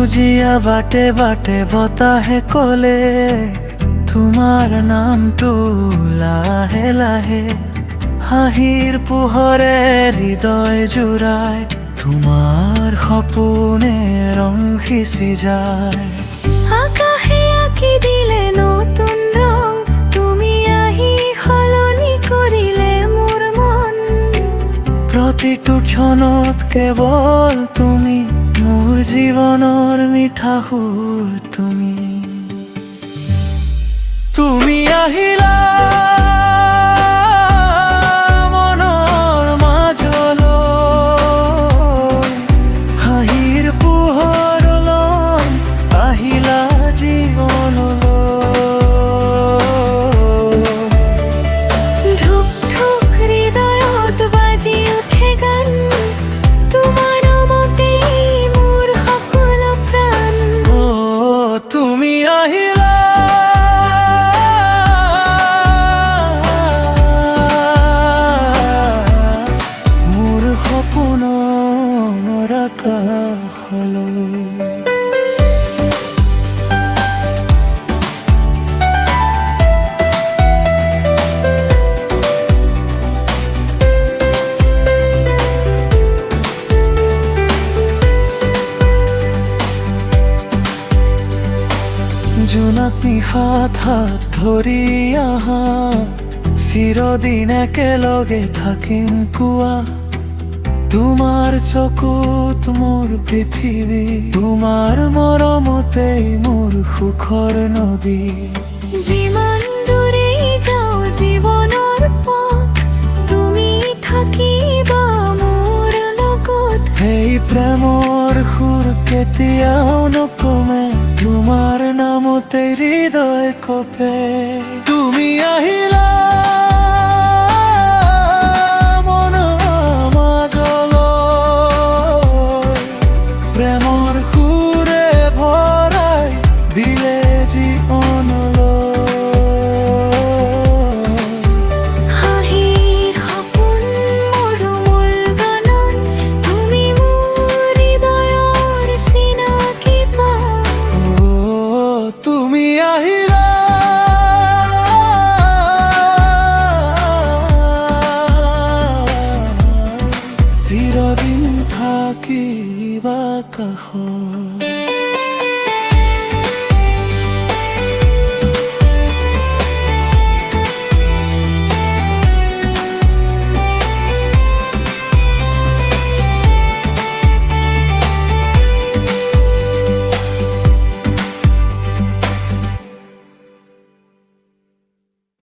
সেউজীয়া বাটে বাটে বতাহে কলে তোমাৰ নামটো লাহে লাহে, হাঁহিৰ পোহৰে হৃদয় জুৰাই, তোমাৰ সপোনে ৰং সিঁচি যায়। আকাশে আঁকি দিলে নতুন ৰং, তুমি আহি সলনি কৰিলে মোৰ মন। প্ৰতিটো ক্ষণত কেৱল তুমি, মোৰ জীৱনৰ মিঠা সুৰ তুমি। তুমি আহিলা মনৰ মাজলৈ, হাঁহিৰ পোহৰলৈ আহিলা জীৱনলৈ। ধুক ধুক হৃদয়ত বাজি উঠে গান, তোমাৰ নামতেই মোৰ সকলো প্ৰাণ। তুমি আহিলা মোৰ সপোনৰ আকাশলৈ। জোনাক নিশাত হাত ধৰি আহা, চিৰদিন একেলগে থাকিম কোৱা। তোমাৰ চকুত মোৰ পৃথিৱী, তোমাৰ মৰমতেই মোৰ সুখৰ নদী। যিমান দূৰেই যাওঁ জীৱনৰ পথ, তুমি থাকিবা মোৰ লগত। সেই প্ৰেমৰ সুৰ কেতিয়াও নকমে, তোমাৰ নামতে হৃদয় কপে। তুমি আহিলা মনৰ মাজলৈ, প্ৰেমৰ সুৰে ভৰাই দিলে জীৱনলৈ। হাঁহি সপোন মোৰ মূল গানত, তুমি মোৰ হৃদয়ৰ চিনাকি পাওঁ। তুমি আহিলা চিৰদিন থাকিবা কাষত।